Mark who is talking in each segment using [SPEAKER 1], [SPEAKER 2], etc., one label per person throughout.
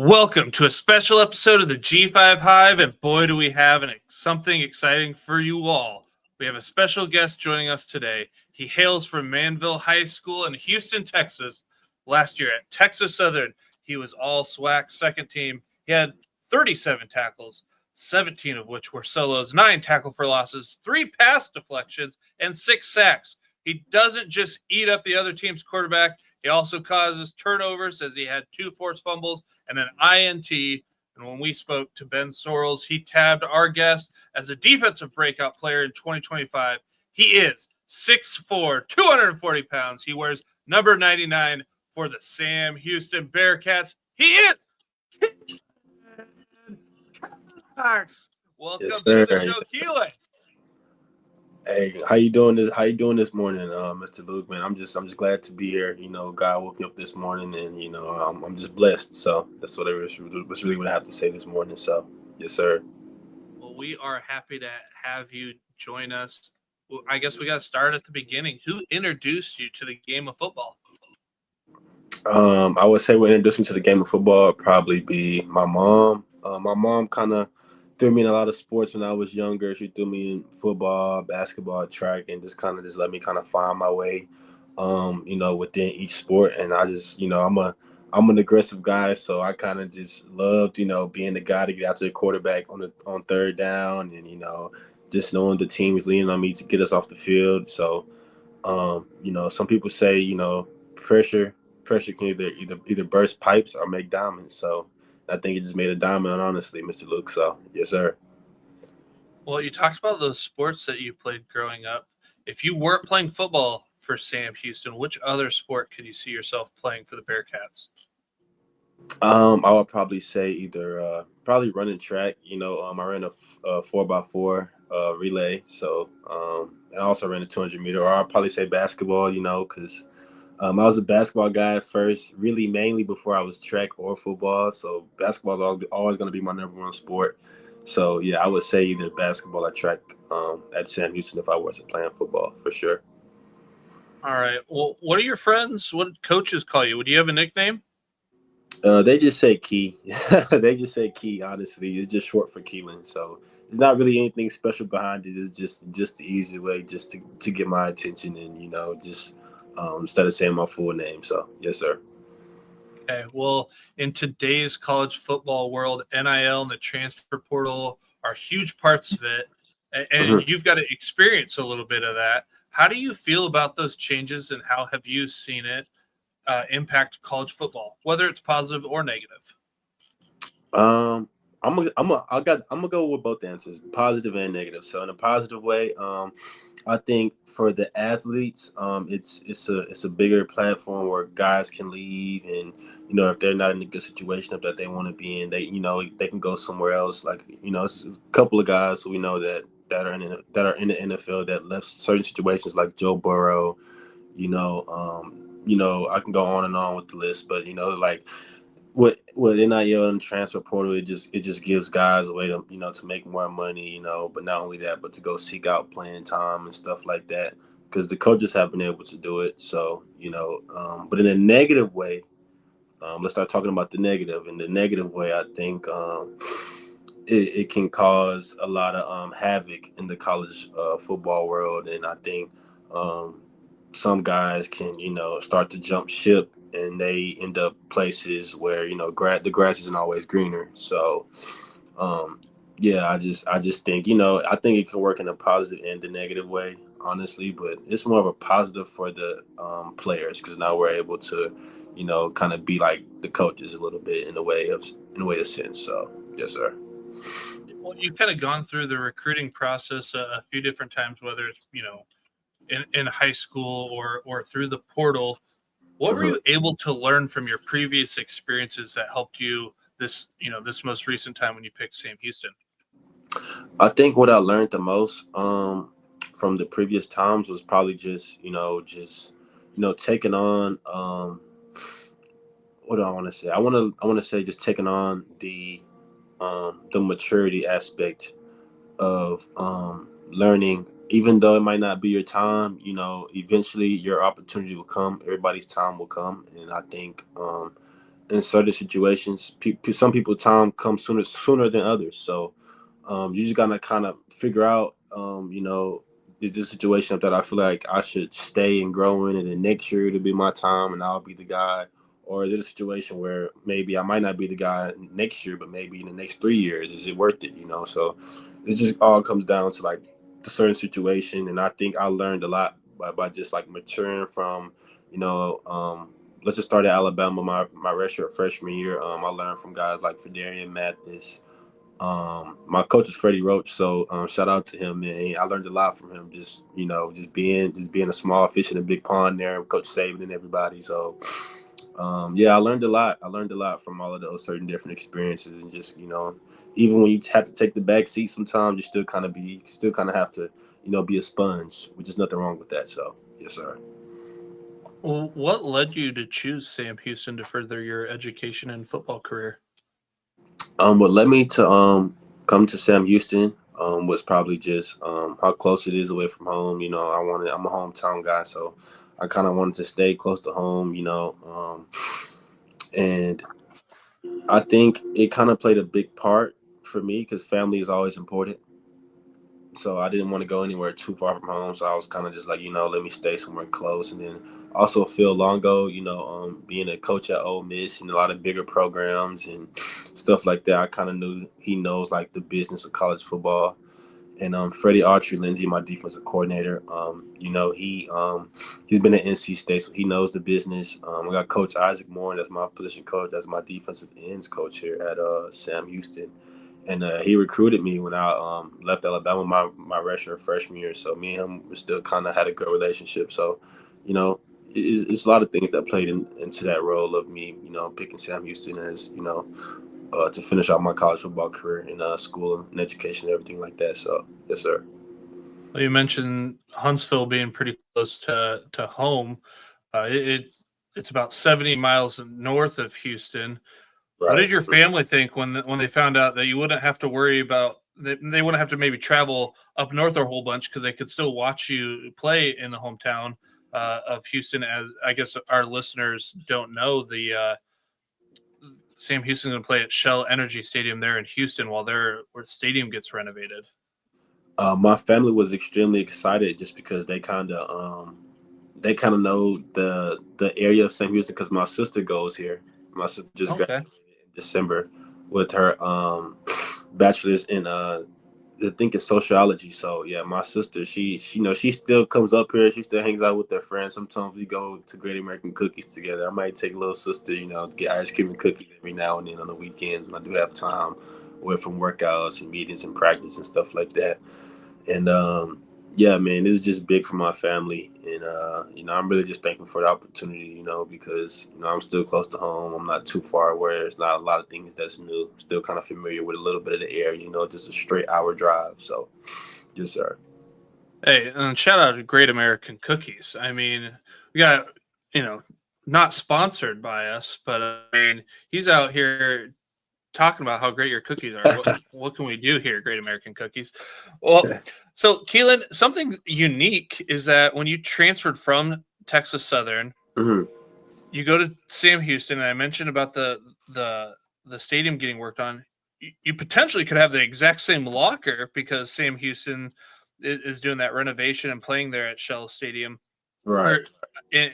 [SPEAKER 1] Welcome to a special episode of the G5 Hive, and boy, do we have something exciting for you all. We have a special guest joining us today. He hails from Manville High School in Houston, Texas. Last year at Texas Southern, he was all SWAC second team. He had 37 tackles, 17 of which were solos, 9 tackle for losses, 3 pass deflections, and 6 sacks. He doesn't just eat up the other team's quarterback. He also causes turnovers as he had 2 forced fumbles and an INT. And when we spoke to Ben Sorrells, he tabbed our guest as a defensive breakout player in 2025. He is 6'4", 240 pounds. He wears number 99 for the Sam Houston Bearkats. He is Cox. Welcome to the show, Keelan.
[SPEAKER 2] Hey, how you doing this? How you doing this morning, Mr. Luke? Man, I'm just glad to be here. You know, God woke me up this morning, and I'm just blessed. So that's what I was really what I have to say this morning. So yes, sir.
[SPEAKER 1] Well, we are happy to have you join us. Well, I guess we got to start at the beginning. Who introduced you to the game of football?
[SPEAKER 2] I would say what introduced me to the game of football would probably be my mom. My mom kind of threw me in a lot of sports when I was younger. She threw me in football, basketball, track, and just let me kind of find my way, within each sport. And I just, I'm an aggressive guy, so I kind of just loved, being the guy to get after the quarterback on third down, and just knowing the team is leaning on me to get us off the field. So, some people say, pressure can either burst pipes or make diamonds. So I think it just made a diamond, honestly, Mr. Luke. So yes, sir.
[SPEAKER 1] Well, you talked about those sports that you played growing up. If you weren't playing football for Sam Houston, which other sport could you see yourself playing for the Bearkats?
[SPEAKER 2] I would probably say either probably running track. I ran a 4x4 relay. So and I also ran a 200-meter. Or I'll probably say basketball. Because I was a basketball guy at first, really mainly before I was track or football. So basketball is always going to be my number one sport. So yeah, I would say either basketball or track at Sam Houston if I wasn't playing football, for sure.
[SPEAKER 1] All right. Well, what are your friends? What coaches call you? Would you have a nickname?
[SPEAKER 2] They just say Key. They just say Key. Honestly, it's just short for Keelan. So it's not really anything special behind it. It's just the easy way just to get my attention, and just instead of saying my full name. So yes, sir.
[SPEAKER 1] Okay. Well, in today's college football world, NIL and the transfer portal are huge parts of it, and you've got to experience a little bit of that. How do you feel about those changes, and how have you seen it impact college football, whether it's positive or negative?
[SPEAKER 2] I'm gonna go with both answers, positive and negative. So in a positive way, I think for the athletes, it's a bigger platform where guys can leave, and if they're not in a good situation that they want to be in, they can go somewhere else. Like it's a couple of guys who we know that are in the NFL that left certain situations, like Joe Burrow. I can go on and on with the list, but like with NIL and transfer portal, it just gives guys a way to to make more money, but not only that, but to go seek out playing time and stuff like that, because the coaches have been able to do it. So but in a negative way, let's start talking about the negative. In the negative way, I think it can cause a lot of havoc in the college football world, and I think some guys can start to jump ship, and they end up places where the grass isn't always greener. So yeah, I just think I think it can work in a positive and a negative way, honestly, but it's more of a positive for the players, because now we're able to kind of be like the coaches a little bit in a way of sense. So yes, sir.
[SPEAKER 1] Well, you've kind of gone through the recruiting process a few different times, whether it's in high school or through the portal. What were you able to learn from your previous experiences that helped you this most recent time when you picked Sam Houston?
[SPEAKER 2] I think what I learned the most from the previous times was probably just taking on what do I want to say? I want to say just taking on the maturity aspect of learning. Even though it might not be your time, eventually your opportunity will come. Everybody's time will come, and I think in certain situations, some people time comes sooner than others. So you just gotta kind of figure out, is this a situation that I feel like I should stay and grow in, and then next year it'll be my time and I'll be the guy, or is it a situation where maybe I might not be the guy next year, but maybe in the next 3 years, is it worth it? So it just all comes down to like the certain situation, and I think I learned a lot by just like maturing from, you know, let's just start at Alabama. My redshirt freshman year, I learned from guys like Fedarian Mathis. My coach is Freddie Roach, so shout out to him, man. I learned a lot from him. Just being a small fish in a big pond there, Coach Saban and everybody. So yeah, I learned a lot. I learned a lot from all of those certain different experiences, and just even when you have to take the back seat, sometimes you still kind of have to be a sponge, which is nothing wrong with that. So yes, sir.
[SPEAKER 1] Well, what led you to choose Sam Houston to further your education and football career?
[SPEAKER 2] What led me to come to Sam Houston was probably just how close it is away from home. I'm a hometown guy, so I kind of wanted to stay close to home. And I think it kind of played a big part for me because family is always important. So I didn't want to go anywhere too far from home. So I was kind of just like, let me stay somewhere close. And then also Phil Longo, being a coach at Ole Miss and a lot of bigger programs and stuff like that, I kind of knew he knows like the business of college football. And Freddie Autry Lindsay, my defensive coordinator, he's been at NC State, so he knows the business. I got Coach Isaac Moore, that's my position coach, that's my defensive ends coach here at Sam Houston. And he recruited me when I left Alabama my redshirt freshman year. So me and him still kind of had a good relationship. So, it's a lot of things that played into that role of me, picking Sam Houston as, to finish out my college football career in school and education and everything like that. So, yes, sir.
[SPEAKER 1] Well, you mentioned Huntsville being pretty close to home. It's about 70 miles north of Houston. What
[SPEAKER 2] Right.
[SPEAKER 1] did your family think when they found out that you wouldn't have to worry about they wouldn't have to maybe travel up north a whole bunch because they could still watch you play in the hometown of Houston? As I guess our listeners don't know, the Sam Houston's going to play at Shell Energy Stadium there in Houston where the stadium gets renovated.
[SPEAKER 2] My family was extremely excited just because they kind of know the area of St. Houston because my sister goes here. My sister just
[SPEAKER 1] Okay.
[SPEAKER 2] graduated in December with her bachelor's in I think it's sociology. So yeah, my sister, she still comes up here. She still hangs out with her friends. Sometimes we go to Great American Cookies together. I might take little sister, to get ice cream and cookies every now and then on the weekends when I do have time, away from workouts and meetings and practice and stuff like that. And yeah, man, this is just big for my family, and I'm really just thankful for the opportunity, because I'm still close to home. I'm not too far away. It's not a lot of things that's new. Still kind of familiar with a little bit of the air, just a straight hour drive. So, yes, sir.
[SPEAKER 1] Hey, and shout out to Great American Cookies. I mean, we got, you know, not sponsored by us, but I mean, he's out here talking about how great your cookies are. What can we do here, Great American Cookies? Well, so Keelan, something unique is that when you transferred from Texas Southern,
[SPEAKER 2] Hmm.
[SPEAKER 1] you go to Sam Houston, and I mentioned about the stadium getting worked on. You potentially could have the exact same locker because Sam Houston is doing that renovation and playing there at Shell Stadium.
[SPEAKER 2] Right.
[SPEAKER 1] Or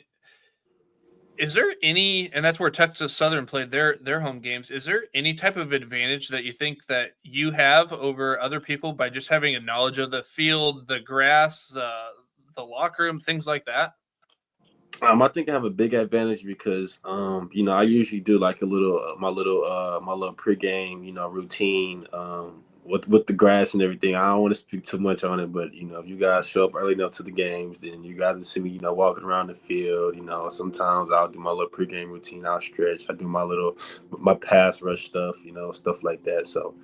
[SPEAKER 1] is there any, and that's where Texas Southern played their home games. Is there any type of advantage that you think that you have over other people by just having a knowledge of the field, the grass, the locker room, things like that?
[SPEAKER 2] I think I have a big advantage because, I usually do like a little, my little pregame, routine, with the grass and everything. I don't want to speak too much on it, but if you guys show up early enough to the games, then you guys will see me, walking around the field. Sometimes I'll do my little pregame routine. I'll stretch. I do my pass rush stuff, stuff like that. So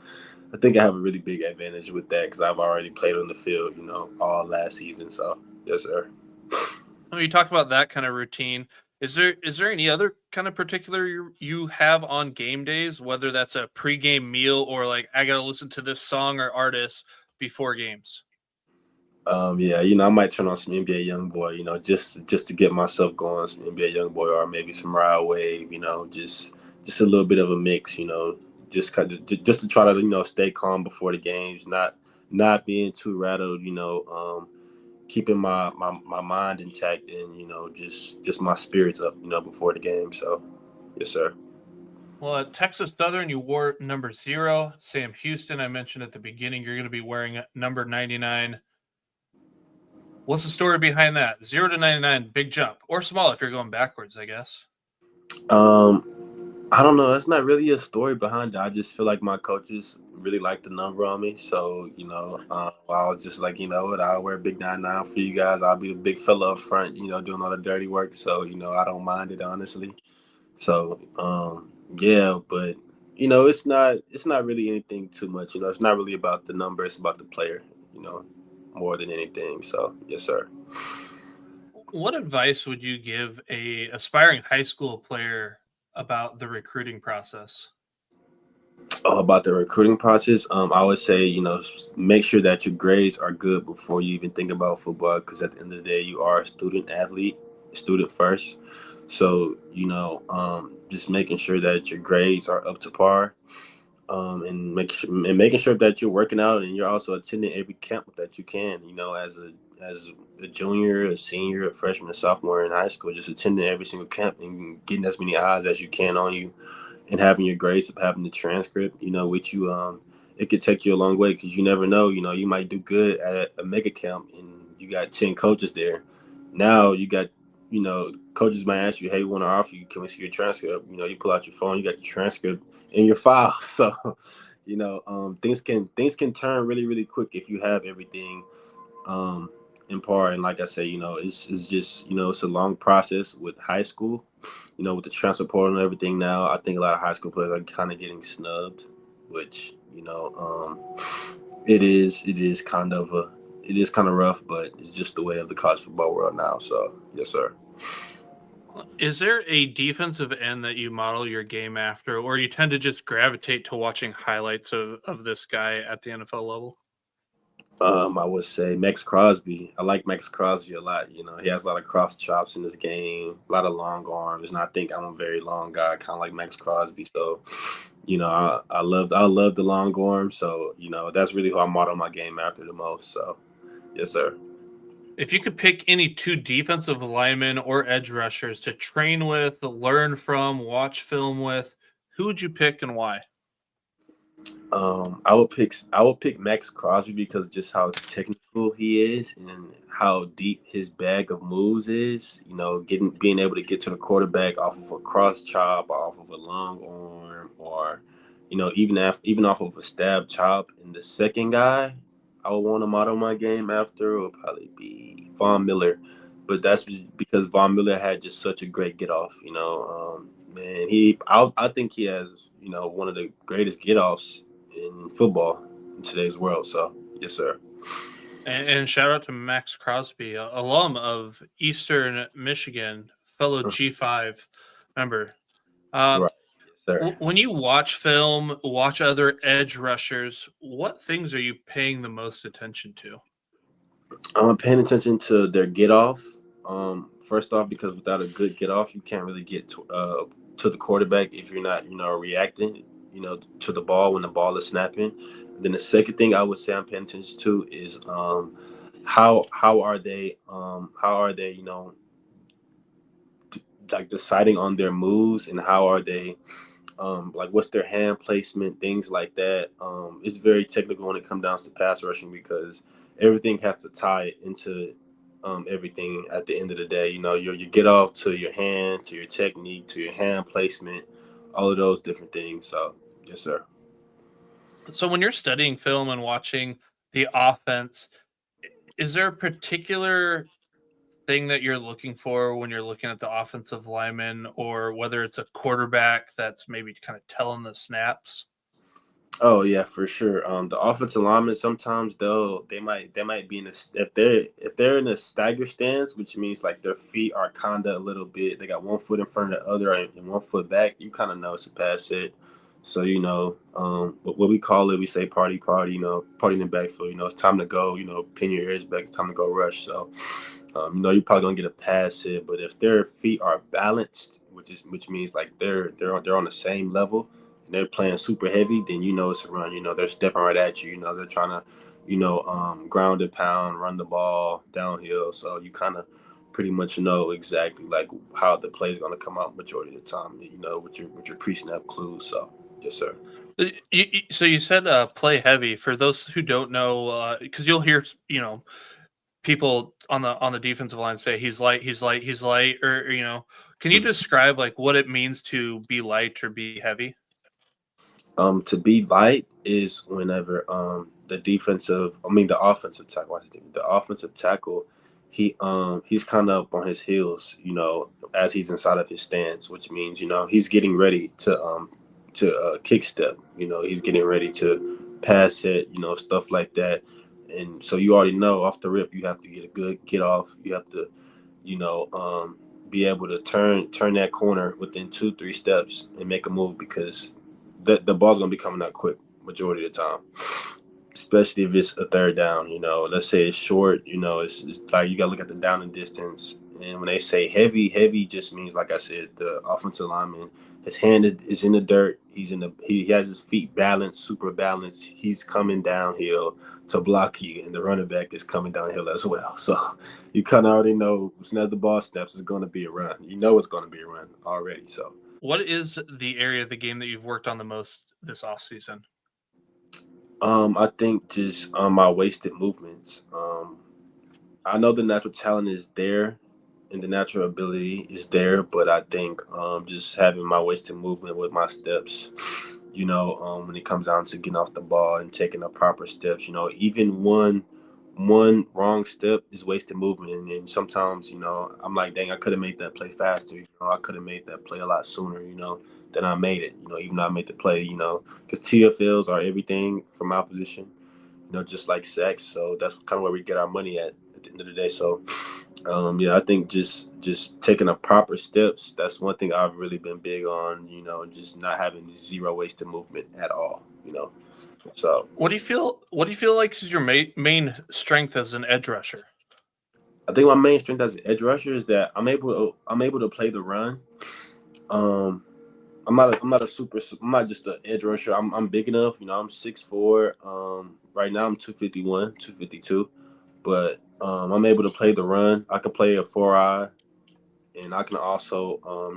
[SPEAKER 2] I think I have a really big advantage with that because I've already played on the field, all last season. So yes, sir.
[SPEAKER 1] When you talk about that kind of routine, is there any other kind of particular you have on game days, whether that's a pregame meal or like I gotta listen to this song or artist before games?
[SPEAKER 2] Yeah, I might turn on some NBA YoungBoy, just to get myself going, some NBA YoungBoy or maybe some Ride Wave, just just a little bit of a mix, just kind of just to try to stay calm before the games, not being too rattled, keeping my mind intact and just my spirits up, before the game. So, yes, sir.
[SPEAKER 1] Well, at Texas Southern, you wore number 0. Sam Houston, I mentioned at the beginning, you're going to be wearing number 99. What's the story behind that? 0 to 99, big jump, or small if you're going backwards, I guess.
[SPEAKER 2] Um, I don't know. That's not really a story behind it. I just feel like my coaches really like the number on me. So, I was just like, you know what, I'll wear big 99 for you guys. I'll be the big fella up front, doing all the dirty work. So, I don't mind it, honestly. So, yeah, but it's not really anything too much. It's not really about the number. It's about the player, you know, more than anything. So, yes, sir.
[SPEAKER 1] What advice would you give a aspiring high school player about the recruiting process?
[SPEAKER 2] About the recruiting process, I would say, make sure that your grades are good before you even think about football, because at the end of the day, you are a student athlete, student first. So, just making sure that your grades are up to par, and making sure that you're working out and you're also attending every camp that you can. As a junior, a senior, a freshman, a sophomore in high school, just attending every single camp and getting as many eyes as you can on you, and having your grades up, having the transcript, with you, it could take you a long way, because you never know. You might do good at a mega camp and you got 10 coaches there. Now you got, coaches might ask you, hey, we want to offer you, can we see your transcript? You pull out your phone, you got your transcript in your file. So, things can turn really, really quick if you have everything um, in par. And like I say, it's just, it's a long process with high school, with the transfer portal and everything. Now, I think a lot of high school players are kind of getting snubbed, which, it is kind of rough, but it's just the way of the college football world now. So, yes, sir.
[SPEAKER 1] Is there a defensive end that you model your game after, or you tend to just gravitate to watching highlights of this guy at the NFL level?
[SPEAKER 2] I would say Max Crosby. I like Max Crosby a lot. He has a lot of cross chops in his game, a lot of long arms, and I think I'm a very long guy, kind of like Max Crosby. So, I love the long arms. So, that's really who I model my game after the most. So, yes, sir.
[SPEAKER 1] If you could pick any two defensive linemen or edge rushers to train with, learn from, watch film with, who would you pick and why?
[SPEAKER 2] I would pick Max Crosby because just how technical he is and how deep his bag of moves is. Being able to get to the quarterback off of a cross chop, off of a long arm, or even off of a stab chop. And the second guy I would want to model my game after would probably be Von Miller, but that's because Von Miller had just such a great get off. Man, I think he has one of the greatest get offs in football in today's world. So, yes, sir.
[SPEAKER 1] And shout out to Max Crosby, alum of Eastern Michigan, fellow G5 member. Um,
[SPEAKER 2] Right. Yes, sir.
[SPEAKER 1] when you watch film, watch other edge rushers, what things are you paying the most attention to?
[SPEAKER 2] I'm paying attention to their get off. First off, because without a good get off, you can't really get to the quarterback if you're not, reacting, to the ball when the ball is snapping. Then the second thing I would say I'm paying attention to is how are they like deciding on their moves, and how are they like what's their hand placement, things like that. It's very technical when it comes down to pass rushing, because everything has to tie into everything at the end of the day. Your get off, to your hand, to your technique, to your hand placement, all of those different things. So, yes, sir.
[SPEAKER 1] So when you're studying film and watching the offense, is there a particular thing that you're looking for when you're looking at the offensive lineman, or whether it's a quarterback that's maybe kind of telling the snaps?
[SPEAKER 2] Oh yeah, for sure. The offensive linemen, sometimes they might be in a, if they're in a stagger stance, which means like their feet are kinda a little bit, they got one foot in front of the other and one foot back. You kind of know it's a pass set. So what we call it, we say party, party. Party in the backfield. It's time to go. Pin your ears back. It's time to go rush. So You're probably gonna get a pass hit, but if their feet are balanced, which means like they're on the same level and they're playing super heavy, then it's a run. They're stepping right at you. They're trying to, ground and pound, run the ball downhill. So you kind of pretty much know exactly like how the play is gonna come out majority of the time. With your pre-snap clues. So yes, sir.
[SPEAKER 1] So you said play heavy. For those who don't know, because you'll hear people on the defensive line say he's light, he's light, or can you describe like what it means to be light or be heavy?
[SPEAKER 2] To be light is whenever the offensive tackle, the offensive tackle, he's kind of up on his heels, as he's inside of his stance, which means he's getting ready to kick step, he's getting ready to pass it, stuff like that, and so you already know off the rip you have to get a good get off, you have to, you know, be able to turn that corner within 2-3 steps and make a move because the ball's gonna be coming out quick majority of the time, especially if it's a third down. Let's say it's short. It's like you gotta look at the down and distance. And when they say heavy, heavy just means, like I said, the offensive lineman, his hand is in the dirt. He has his feet balanced, super balanced. He's coming downhill to block you, and the running back is coming downhill as well. So you kind of already know as soon as the ball snaps, it's going to be a run. It's going to be a run already. So.
[SPEAKER 1] What is the area of the game that you've worked on the most this offseason?
[SPEAKER 2] I think just my wasted movements. I know the natural talent is there and the natural ability is there, but I think just having my wasted movement with my steps, when it comes down to getting off the ball and taking the proper steps, even one wrong step is wasted movement. And sometimes, I'm like, dang, I could have made that play faster. I could have made that play a lot sooner, than I made it, even though I made the play, because TFLs are everything from my position, just like sacks. So that's kind of where we get our money at the end of the day. So, I think just taking the proper steps, that's one thing I've really been big on, just not having zero wasted movement at all, So
[SPEAKER 1] What do you feel like is your main strength as an edge rusher?
[SPEAKER 2] I think my main strength as an edge rusher is that I'm able to play the run. I'm not just an edge rusher. I'm big enough. I'm 6'4". Right now I'm 251, 252, but I'm able to play the run. I can play a 4-eye, and I can also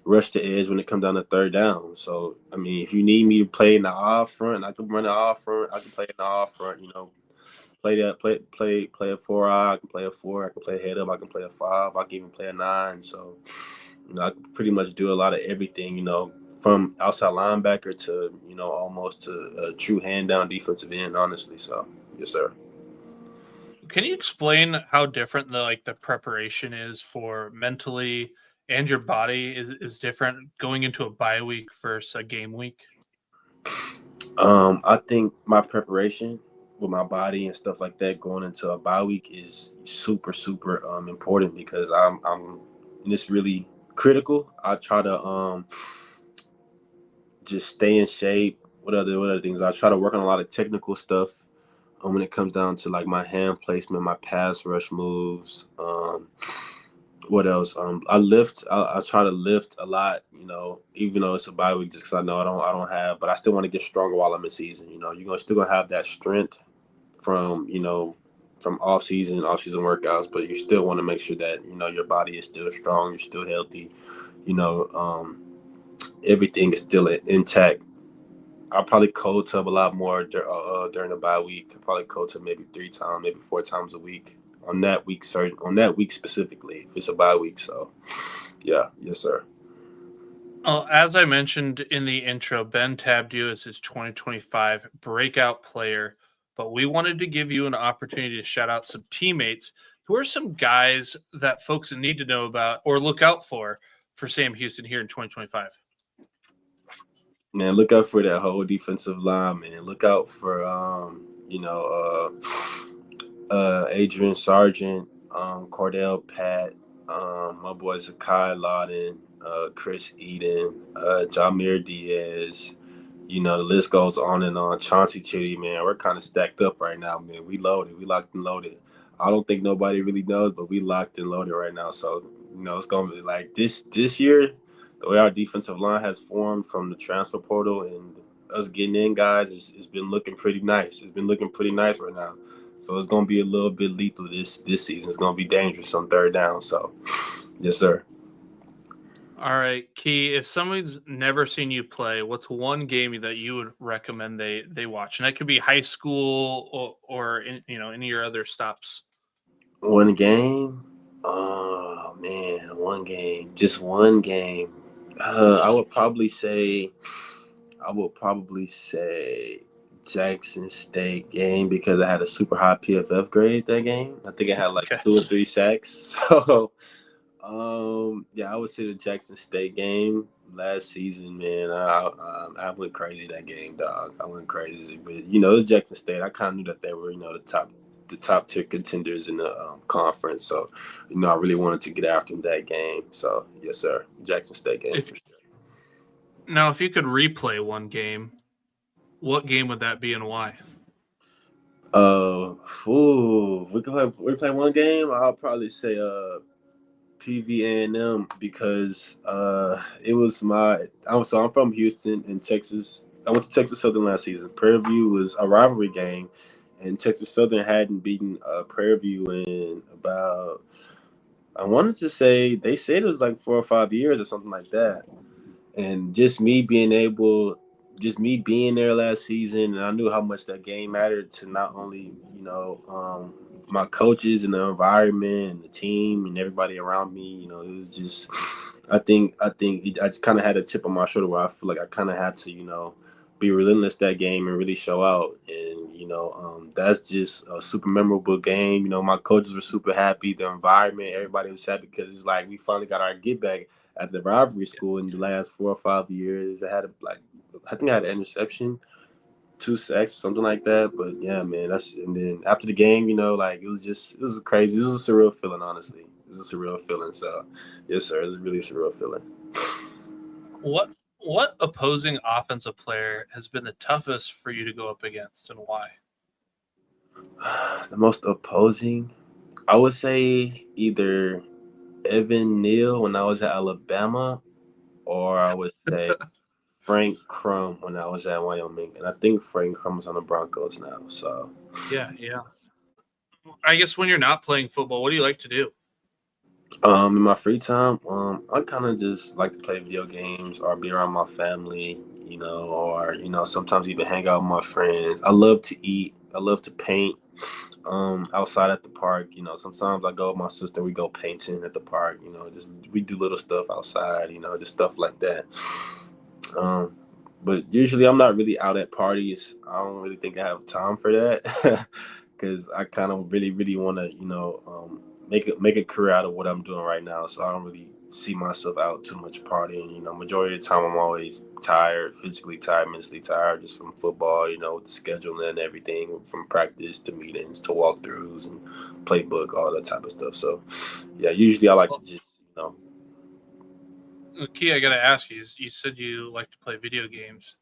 [SPEAKER 2] rush the edge when it comes down to third down. So I mean, if you need me to play in the off front, I can run the off front. I can play in the off front. Play a 4-eye. I can play a 4. I can play a head up. I can play a 5. I can even play a 9. So I can pretty much do a lot of everything. From outside linebacker to almost to a true hand down defensive end. Honestly, so yes, sir.
[SPEAKER 1] Can you explain how different the preparation is for mentally and your body is different going into a bye week versus a game week?
[SPEAKER 2] I think my preparation with my body and stuff like that going into a bye week is super super important because I'm and it's really critical. I try to just stay in shape. What other things? I try to work on a lot of technical stuff when it comes down to like my hand placement, my pass rush moves. What else? I lift. I try to lift a lot. Even though it's a bye week, just because I know I don't have, but I still want to get stronger while I'm in season. You're still gonna have that strength from from off season workouts, but you still want to make sure that your body is still strong, you're still healthy. You know, everything is still intact. I'll probably cold tub a lot more during the bye week. I'll probably cold tub maybe 3 times, maybe 4 times a week on that week. On that week specifically, if it's a bye week. So, yeah, yes, sir.
[SPEAKER 1] As I mentioned in the intro, Ben tabbed you as his 2025 breakout player, but we wanted to give you an opportunity to shout out some teammates. Who are some guys that folks need to know about or look out for Sam Houston here in 2025?
[SPEAKER 2] Man, look out for that whole defensive line, man. Look out for Adrian Sargent, Cordell Pat, my boy Zakai Lawton, Chris Eden, Jameer Diaz. The list goes on and on. Chauncey Chitty, man, we're kind of stacked up right now, man. We loaded, we locked and loaded. I don't think nobody really knows, but we locked and loaded right now. So, it's going to be like this year, the way our defensive line has formed from the transfer portal and us getting in guys, it's been looking pretty nice. It's been looking pretty nice right now. So it's going to be a little bit lethal this season. It's going to be dangerous on third down. So, yes, sir.
[SPEAKER 1] All right, Key, if somebody's never seen you play, what's one game that you would recommend they watch? And that could be high school or any of your other stops.
[SPEAKER 2] One game? Oh, man, one game. Just one game. I would probably say Jackson State game because I had a super high PFF grade that game. I think I had like 2 or 3 sacks. So, I would say the Jackson State game last season, man. I went crazy that game, dog. I went crazy, but it was Jackson State. I kind of knew that they were, the top tier contenders in the conference. So, I really wanted to get after that game. So, yes, sir, Jackson State game for sure.
[SPEAKER 1] Now, if you could replay one game, what game would that be and why?
[SPEAKER 2] We play one game. I'll probably say PV&M because it was I'm from Houston in Texas. I went to Texas Southern last season. Prairie View was a rivalry game, and Texas Southern hadn't beaten Prairie View in about, I wanted to say, they said it was like 4 or 5 years or something like that. And just me being there last season, and I knew how much that game mattered to not only, my coaches and the environment and the team and everybody around me. It was just, I just kind of had a chip on my shoulder where I feel like I kind of had to, be relentless that game and really show out. And, that's just a super memorable game. My coaches were super happy. The environment, everybody was happy because it's like we finally got our get back at the rivalry school in the last 4 or 5 years. I think I had an interception, 2 sacks, something like that. But yeah, man, and then after the game, it was crazy. It was a surreal feeling, honestly. It was a surreal feeling. So yes, sir, it was really a surreal feeling.
[SPEAKER 1] What opposing offensive player has been the toughest for you to go up against and why?
[SPEAKER 2] The most opposing, I would say either Evan Neal when I was at Alabama, or I would say Frank Crum when I was at Wyoming. And I think Frank Crum is on the Broncos now. So
[SPEAKER 1] yeah. I guess when you're not playing football, what do you like to do?
[SPEAKER 2] In my free time, I kind of just like to play video games or be around my family, or sometimes even hang out with my friends. I love to eat. I love to paint. Outside at the park, sometimes I go with my sister. We go painting at the park. Just we do little stuff outside. Just stuff like that. But usually I'm not really out at parties. I don't really think I have time for that because I kind of really, really want to, make a career out of what I'm doing right now. So I don't really see myself out too much partying. Majority of the time I'm always tired, physically tired, mentally tired, just from football, with the scheduling and everything, from practice to meetings to walkthroughs and playbook, all that type of stuff. So yeah, usually I like to just,
[SPEAKER 1] Key, I got to ask you, you said you like to play video games.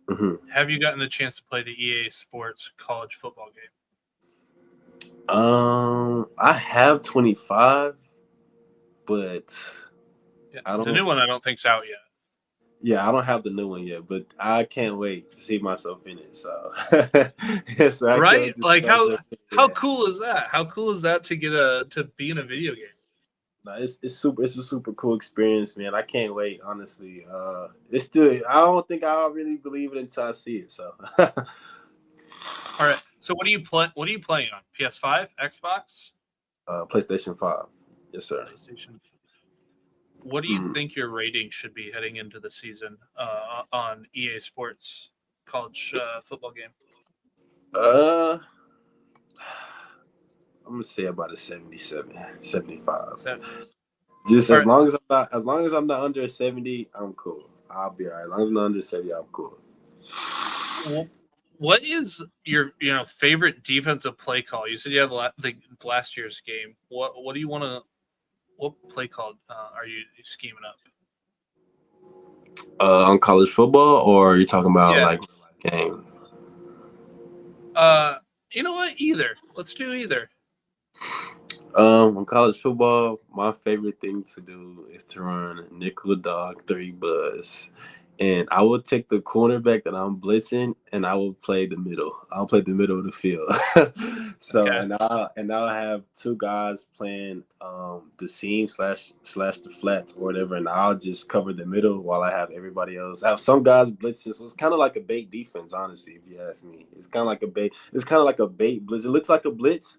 [SPEAKER 2] Mm-hmm.
[SPEAKER 1] Have you gotten the chance to play the EA Sports college football game?
[SPEAKER 2] I have 25, but
[SPEAKER 1] the new one I don't think's out yet.
[SPEAKER 2] Yeah, I don't have the new one yet, but I can't wait to see myself in it. So, yes,
[SPEAKER 1] right? Like how cool is that? How cool is that to get to be in a video game?
[SPEAKER 2] No, it's super. It's a super cool experience, man. I can't wait. Honestly, it's still. I don't think I'll really believe it until I see it. So,
[SPEAKER 1] all right. So, what are you playing on? PS5, Xbox,
[SPEAKER 2] PlayStation 5. Yes, sir.
[SPEAKER 1] PlayStation. What do you think your rating should be heading into the season on EA Sports college football game?
[SPEAKER 2] I'm gonna say about a 77, 75. Just as long as I'm not under 70, I'm cool. I'll be all right. As long as I'm not under 70, I'm cool.
[SPEAKER 1] What is your favorite defensive play call? You said you had the last year's game. What do you want to? What play call are you scheming up?
[SPEAKER 2] On college football, or are you talking about like game?
[SPEAKER 1] You know what? Either. Let's do either.
[SPEAKER 2] In college football, my favorite thing to do is to run nickel dog 3 bus. And I will take the cornerback that I'm blitzing and I will play the middle. I'll play the middle of the field. So
[SPEAKER 1] Okay.
[SPEAKER 2] and I'll have two guys playing the seam slash the flats or whatever, and I'll just cover the middle while I have everybody else. I have some guys blitzing, so it's kind of like a bait defense, honestly, if you ask me. It's kind of like a bait blitz. It looks like a blitz,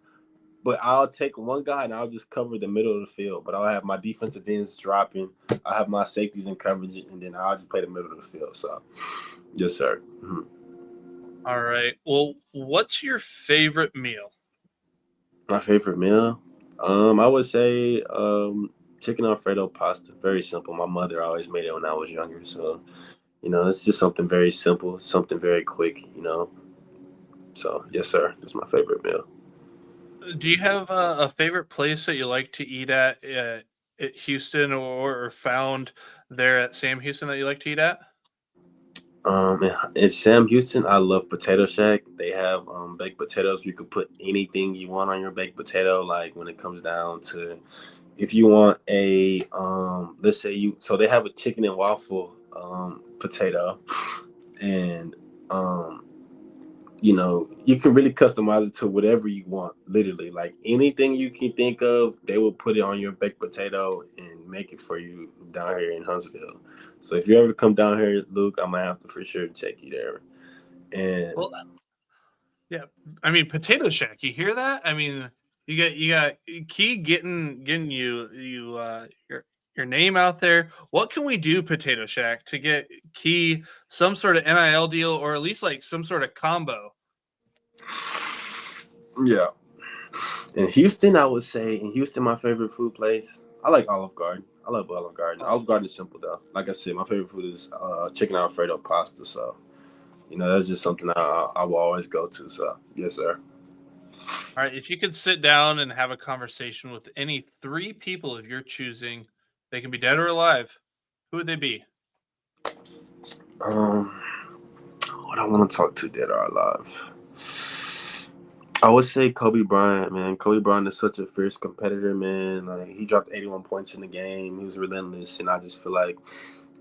[SPEAKER 2] but I'll take one guy and I'll just cover the middle of the field. But I'll have my defensive ends dropping. I'll have my safeties in coverage, and then I'll just play the middle of the field. So, yes, sir.
[SPEAKER 1] All right. Well, what's your favorite meal?
[SPEAKER 2] My favorite meal, I would say chicken Alfredo pasta. Very simple. My mother always made it when I was younger, so it's just something very simple, something very quick. So yes, sir. That's my favorite meal.
[SPEAKER 1] Do you have a favorite place that you like to eat at Houston or found there at Sam Houston that you like to eat at?
[SPEAKER 2] In Sam Houston, I love Potato Shack. They have baked potatoes. You could put anything you want on your baked potato. Like when it comes down to, if you want a let's say so they have a chicken and waffle potato, and um, you can really customize it to whatever you want. Literally, like anything you can think of, they will put it on your baked potato and make it for you down here in Huntsville. So if you ever come down here, Luke, I'm gonna have to for sure take you there. And
[SPEAKER 1] Well, yeah. I mean, Potato Shack. You hear that? I mean, you got Key getting your name out there. What can we do, Potato Shack, to get Key some sort of NIL deal or at least like some sort of combo?
[SPEAKER 2] yeah, in Houston, I would say in Houston, my favorite food place. I like Olive Garden. I love Olive Garden.
[SPEAKER 1] Oh,
[SPEAKER 2] Olive Garden is simple though. Like I said, my favorite food is chicken Alfredo pasta. So that's just something I will always go to. So yes, sir.
[SPEAKER 1] all right. If you could sit down and have a conversation with any three people of your choosing, they can be dead or alive. Who would they be?
[SPEAKER 2] Um, what I want to talk to dead or alive. I would say Kobe Bryant, man. Kobe Bryant is such a fierce competitor, man. Like he dropped 81 points in the game. He was relentless, and I just feel like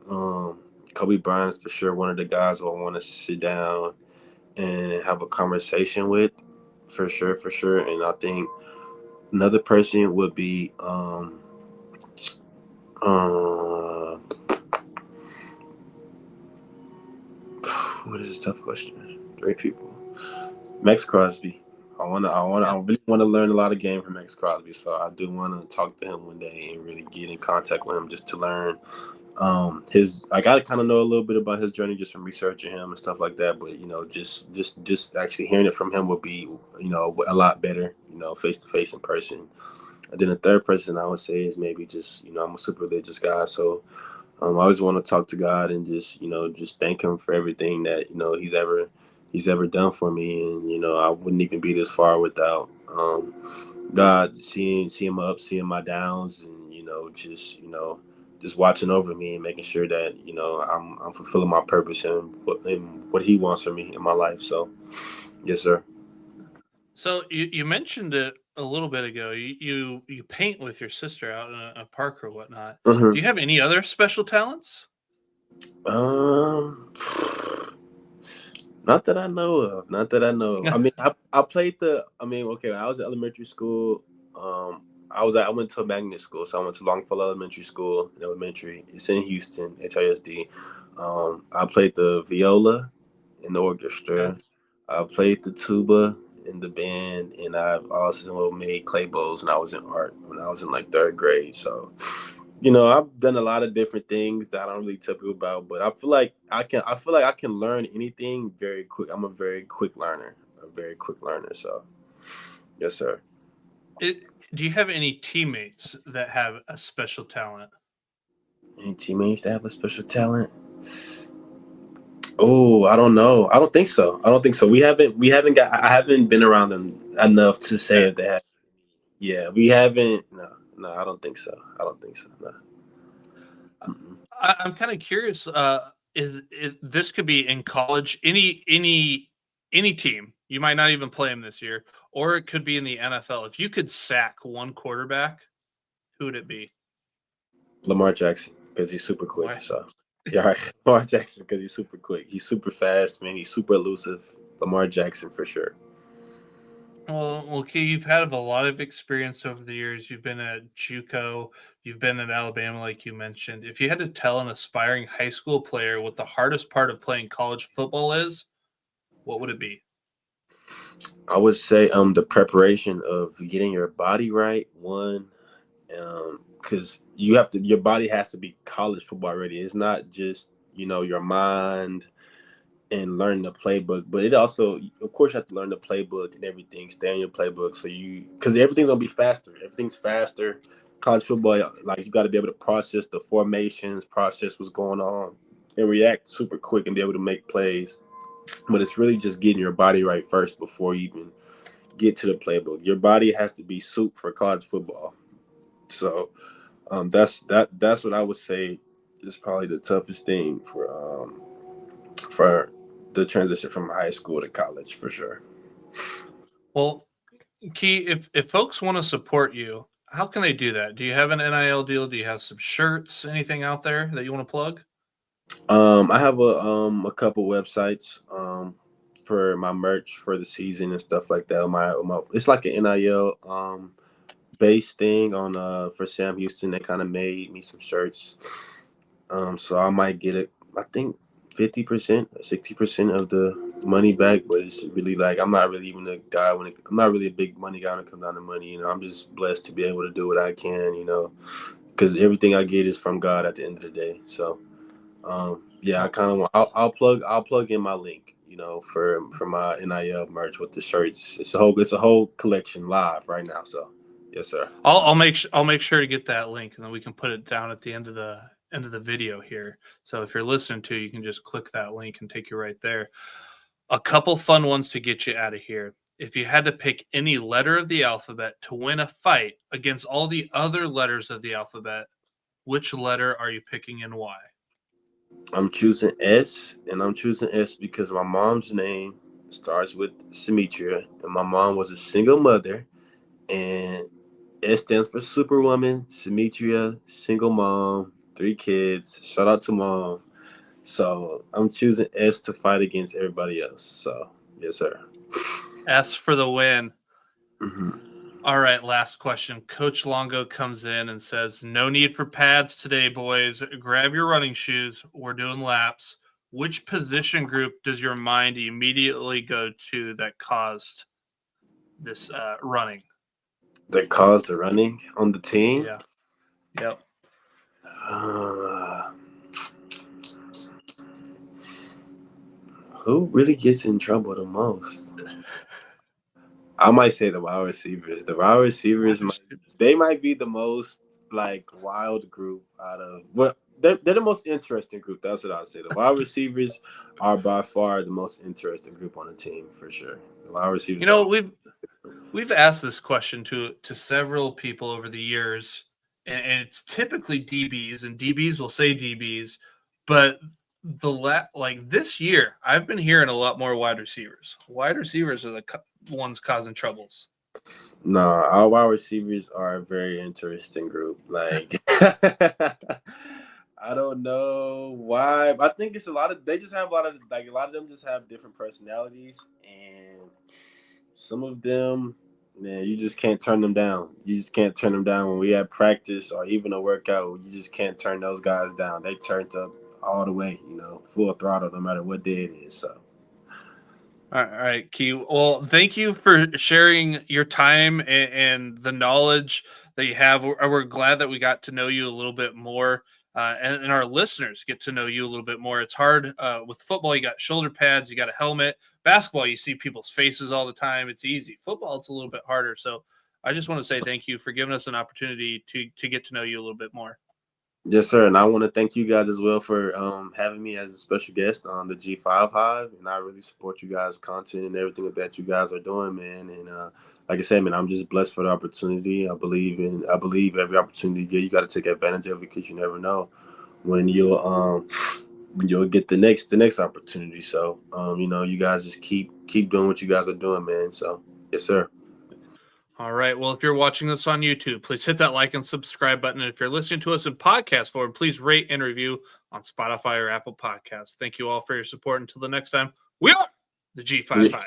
[SPEAKER 2] um, Kobe Bryant is for sure one of the guys I want to sit down and have a conversation with, for sure, for sure. And I think another person would be uh, what is this tough question? Three people. Max Crosby. I
[SPEAKER 1] Yeah.
[SPEAKER 2] really want to learn a lot of game from Max Crosby. So I do want to talk to him one day and really get in contact with him just to learn his. I got to kind of know a little bit about his journey just from researching him and stuff like that. But just actually hearing it from him would be a lot better. Face to face in person. And then the third person I would say is maybe just I'm a super religious guy, so I always want to talk to God and just thank Him for everything that He's ever done for me, and I wouldn't even be this far without God seeing my ups, seeing my downs, and just watching over me and making sure that I'm fulfilling my purpose and what He wants for me in my life. So yes, sir.
[SPEAKER 1] So you mentioned it a little bit ago. You paint with your sister out in a park or whatnot. Do
[SPEAKER 2] hmm
[SPEAKER 1] you have any other special talents?
[SPEAKER 2] Um. Not that I know of. Not that I know of. I mean, I played the. I mean, okay. When I was at elementary school. I went to a magnet school, so I went to Longfellow Elementary School in elementary. It's in Houston, HISD. I played the viola in the
[SPEAKER 1] Okay.
[SPEAKER 2] orchestra. I played the tuba in the band, and I've also made clay bowls when I was in art when I was in like third grade. So I've done a lot of different things that I don't really tell people about, but I feel like I can learn anything very quick. I'm a very quick learner, a very quick learner. So, yes, sir.
[SPEAKER 1] It, do you have any teammates that have a special talent?
[SPEAKER 2] Any teammates that have a special talent? Oh, I don't know. I don't think so. I don't think so. I haven't been around them enough to say
[SPEAKER 1] Okay.
[SPEAKER 2] if they have. Yeah, we haven't. No, no, I don't think so. I don't think so. No. Mm-mm.
[SPEAKER 1] I'm kind of curious. This could be in college? Any team? You might not even play them this year, or it could be in the NFL. If you could sack one quarterback, who would it be?
[SPEAKER 2] Lamar Jackson, because he's super quick.
[SPEAKER 1] Why?
[SPEAKER 2] So, yeah, right. Lamar Jackson, because he's super quick. He's super fast, man. He's super elusive. Lamar Jackson for sure.
[SPEAKER 1] Well, Key, you've had a lot of experience over the years. You've been at JUCO, you've been at Alabama, like you mentioned. If you had to tell an aspiring high school player what the hardest part of playing college football is, what would it be?
[SPEAKER 2] I would say the preparation of getting your body right, one, because your body has to be college football ready. It's not just, your mind and learn the playbook, but it also, of course, you have to learn the playbook and everything, stay in your playbook. So because everything's gonna be faster. Everything's faster. College football, like, you got to be able to process the formations, process what's going on, and react super quick and be able to make plays. But it's really just getting your body right first before you even get to the playbook. Your body has to be soup for college football. So that's what I would say is probably the toughest thing for the transition from high school to college, for sure.
[SPEAKER 1] Well, Key, if folks want to support you, how can they do that? Do you have an NIL deal? Do you have some shirts, anything out there that you want to plug?
[SPEAKER 2] I have a couple websites for my merch for the season and stuff like that. My it's like an NIL base thing on for Sam Houston. They kind of made me some shirts. So I might get it. I think 50%, 60% of the money back, but it's really like I'm not really even a guy I'm not really a big money guy when it comes down to money. I'm just blessed to be able to do what I can. Because everything I get is from God at the end of the day. So. Yeah, I kind of want. I'll plug in my link. For my NIL merch with the shirts. It's a whole collection live right now. So, yes, sir.
[SPEAKER 1] I'll make sure to get that link, and then we can put it down at the end of the video here. So if you're listening to, you can just click that link and take you right there. A couple fun ones to get you out of here. If you had to pick any letter of the alphabet to win a fight against all the other letters of the alphabet, which letter are you picking and why?
[SPEAKER 2] I'm choosing S, and I'm choosing S because my mom's name starts with Symmetria, and my mom was a single mother, and S stands for Superwoman, Symmetria, single mom, 3 kids. Shout out to mom. So I'm choosing S to fight against everybody else. So, yes, sir.
[SPEAKER 1] S for the win.
[SPEAKER 2] Mm-hmm.
[SPEAKER 1] All right, last question. Coach Longo comes in and says, "No need for pads today, boys. Grab your running shoes. We're doing laps." Which position group does your mind immediately go to that caused this running?
[SPEAKER 2] That caused the running on the team.
[SPEAKER 1] Yeah. Yep.
[SPEAKER 2] Uh, who really gets in trouble the most? I might say the wide receivers. The wide receivers, they might be the most like wild group out of they're the most interesting group. That's what I'll say. The wide receivers are by far the most interesting group on the team for sure. The wide receivers.
[SPEAKER 1] We've asked this question to several people over the years, and it's typically DBs, and DBs will say DBs, but like this year, I've been hearing a lot more wide receivers. Wide receivers are the ones causing troubles.
[SPEAKER 2] No, our wide receivers are a very interesting group. Like, I don't know why. I think it's they just have a lot of them just have different personalities, and some of them, man, you just can't turn them down. You just can't turn them down when we have practice or even a workout. You just can't turn those guys down. They turned up all the way, full throttle, no matter what day it is. So.
[SPEAKER 1] All right, Key. Well, thank you for sharing your time and the knowledge that you have. We're glad that we got to know you a little bit more, and our listeners get to know you a little bit more. It's hard with football. You got shoulder pads, you got a helmet. Basketball, you see people's faces all the time. It's easy. Football, it's a little bit harder. So I just want to say thank you for giving us an opportunity to get to know you a little bit more.
[SPEAKER 2] Yes, sir. And I want to thank you guys as well for having me as a special guest on the G5 Hive. And I really support you guys' content and everything that you guys are doing, man. And like I said, man, I'm just blessed for the opportunity. I believe every opportunity you got to take advantage of it because you never know when you'll get the next opportunity. So you guys just keep doing what you guys are doing, man. So yes, sir.
[SPEAKER 1] All right. Well, if you're watching this on YouTube, please hit that like and subscribe button. And if you're listening to us in podcast form, please rate and review on Spotify or Apple Podcasts. Thank you all for your support. Until the next time, we are the G55.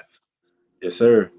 [SPEAKER 2] Yes, sir.